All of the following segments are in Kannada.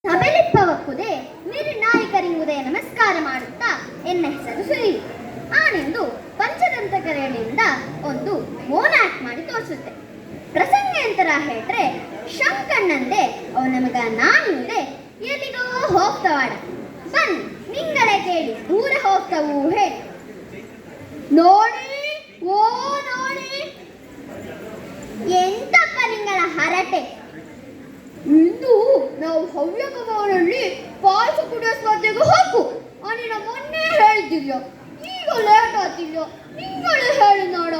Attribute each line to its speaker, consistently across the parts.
Speaker 1: ಸಬೆಲಿಪ್ಪವಕ್ಕುದೇ ನಿರ್ನಾಯಕರಿಂಗುದೇ ನಮಸ್ಕಾರ ಮಾಡುತ್ತಾ ಎನ್ನ ಹೆಸರು ಸುನೀಲ್. ಆನೆಂದು ಪಂಚದಂತಕರೆಯಿಂದ ಒಂದು ಮೋನ್ ಆಕ್ಟ್ ಮಾಡಿ ತೋರಿಸುತ್ತೆ. ಪ್ರಸಂಗ ಎಂತರ ಹೇಳ್ರೆ ಶಂಕಣ್ಣಂದೆ ಅವ ನಮಗ ನಾನಿದೆ ಎಲ್ಲಿಗೋ ಹೋಗ್ತವಾಡ ಬನ್ನಿ ನಿಂಗಳೇ ಕೇಳಿ ದೂರ ಹೋಗ್ತವು ಹೇಳಿ. ನೋಡಿ ಓ ನೋಡಿ ಎಂತಪ್ಪ ನಿಂಗಳ ಹರಟೆ. ಇಂದು ನಾವು ಹವ್ಯಕ ಭವನಲ್ಲಿ ಪಾಯಸ ಕುಡಿಯೋ ಸ್ಪರ್ಧೆಗೆ ಹೋಗು ಅನಿನ ಮೊನ್ನೆ ಹೇಳಿದ್ದಿಲ್ಲ, ಈಗ ಲೇಟ್ ಆಗ್ತಿಲ್ಲ, ನಿಂಗಳೇ ಹೇಳಿ ನೋಡ.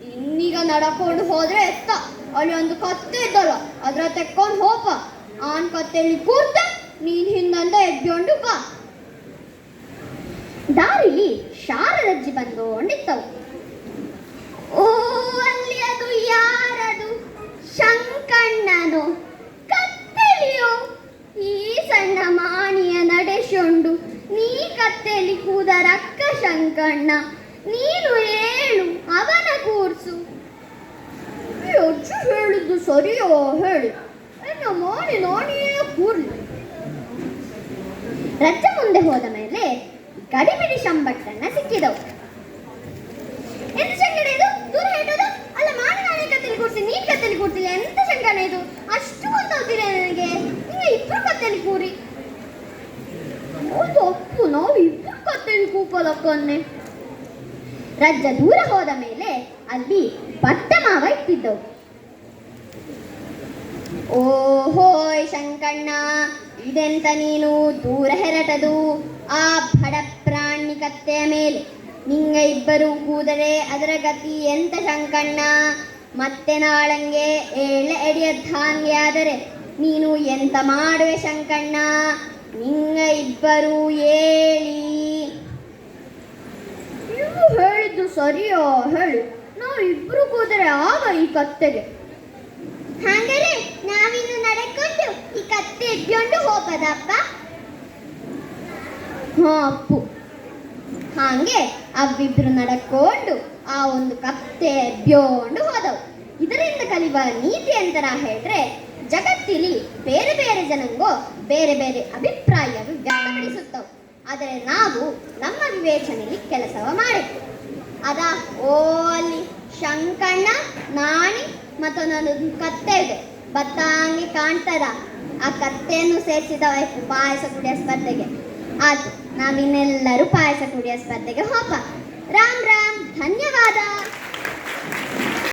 Speaker 1: ಇನ್ನೀಗ ನಡ್ಕೊಂಡು ಹೋದ್ರೆ ಎತ್ತ ಅಲ್ಲಿ ಒಂದು ಕತ್ತೆ ಇದ್ದಲ್ಲ ಅದ್ರ ತೆಕ್ಕೊಂಡು ಹೋಪ. ಆನ್ ಕತ್ತೆಯಲ್ಲಿ ಕೂರ್ತ ನೀನ್ ಹಿಂದಂದ ಎಬ್ಬಿಕೊಂಡು ಬಾ. ದಾರಿಲಿ ಶಾರದಜ್ಜಿ ಬಂದುಕೊಂಡಿತ್ತವು. ಓ ಅಲ್ಲಿ ಅದು ಯಾರದು? ಶಂಕಣ್ಣನು. ಕತ್ತೆಲಿಯೋ ಈ ಸಣ್ಣ ಮಾಣಿಯ ನಡೆಸೊಂಡು ನೀ ಕತ್ತೆಲಿ ಕೂದರಕ್ಕ ಶಂಕಣ್ಣ. ನೀನು ಹೇಳು ಅವನ ಕೂರ್ಸು. ಅಜ್ಜಿ ಹೇಳಿದ್ದು ಸರಿಯೋ ಹೇಳಿ, ಎನ್ನ ಮಾಣಿ ನಾಣಿಯೇ ಕೂರ್ಲಿ. ರಜ್ಜ ಮುಂದೆ ಹೋದ ಮೇಲೆ ಗಡಿಬಿಡಿ ಶಂಬಟ್ಟಣ್ಣ ಸಿಕ್ಕಿದವು. ಎಂತ ಶಂಕಣ ಇದು? ದೂರ ಹೇಳೋದು ಅಲ್ಲ, ಮಾಣಿ ನಾಳೆ ಕತ್ತಲಿ ಕೂರ್ಸಿ ನೀನ್ ಕತ್ತಲಿ ಕೂರ್ತಿಲ್ಲ. ಎಂತ ಶಂಕಣ ಇದು? ಅಷ್ಟು ಗೊತ್ತಾಗ್ತೀರ ನನಗೆ. ನೀವು ಇಬ್ರು ಕತ್ತಲಿ ಕೂರಿ. ಹೌದು ಅಪ್ಪು, ನಾವು ಇಬ್ರು ಕತ್ತಲಿ ಕೂಪಲಕ್ಕನ್ನೆ. ರಜ್ಜ ದೂರ ಹೋದ ಮೇಲೆ ಅಲ್ಲಿ ಬಟ್ಟ ಮಾವ ಇಟ್ಟಿದ್ದವು. ಓಹೋಯ್ ಶಂಕಣ್ಣ, ಇದೆಂತ ನೀನು ದೂರ ಹೆರಟದು ಆ ಬಡ ಪ್ರಾಣಿ ಕತ್ತೆಯ ಮೇಲೆ? ನಿಂಗ ಇಬ್ಬರು ಕೂದರೆ ಅದರ ಗತಿ ಎಂತ ಶಂಕಣ್ಣ? ಮತ್ತೆ ನಾಳಂಗೆ ಎಡಿಯ ಧಾನ್ಯ ಆದರೆ ನೀನು ಎಂತ ಮಾಡುವೆ ಶಂಕಣ್ಣ? ನಿಂಗ ಇಬ್ಬರು ಹೇಳಿ. ನೀವು ಹೇಳಿದ್ದು ಸರಿಯೋ ಹೇಳಿ, ನಾವು ಇಬ್ರು ಕೂದರೆ ಆಗ ಈ ಕತ್ತೆಗೆ. ಹಾಗಾದ್ರೆ ನಾವಿನ್ನು ನಡೆಕೊಂಡು ಈ ಕತ್ತೆ ಎಬ್ಬಿಕೊಂಡು ಹೋಗದಪ್ಪ. ಹಾ ಅಪ್ಪು. ಹಾಗೆ ಅವಿಬ್ರು ನಡ್ಕೊಂಡು ಆ ಒಂದು ಕತ್ತೆ ಎಬ್ಬಿಕೊಂಡು ಹೋದವು. ಇದರಿಂದ ಕಲಿಯುವ ನೀತಿ ಎಂತರ ಹೇಳ್ರೆ, ಜಗತ್ತಿಲಿ ಬೇರೆ ಬೇರೆ ಜನಂಗೋ ಬೇರೆ ಬೇರೆ ಅಭಿಪ್ರಾಯ ವ್ಯಕ್ತಪಡಿಸುತ್ತವು. ಆದರೆ ನಾವು ನಮ್ಮ ವಿವೇಚನೆಯಲ್ಲಿ ಕೆಲಸವ ಮಾಡಬೇಕು. ಅದ ಓ ಅಲ್ಲಿ ಶಂಕಣ್ಣ ನಾಣಿ ಮತ್ತೊಂದೊಂದು ಕತ್ತೆ ಇದೆ ಬತ್ತಾಂಗೆ ಕಾಣ್ತದ. ಆ ಕತ್ತೆಯನ್ನು ಸೇರಿಸಿದವ ಪಾಯಸ ಕುಡಿಯೋ ಸ್ಪರ್ಧೆಗೆ. ಆಯ್ತು, ನಾವಿನ್ನೆಲ್ಲರೂ ಪಾಯಸ ಕುಡಿಯೋ ಸ್ಪರ್ಧೆಗೆ ಹೋಪ. ರಾಮ್ ರಾಮ್, ಧನ್ಯವಾದ.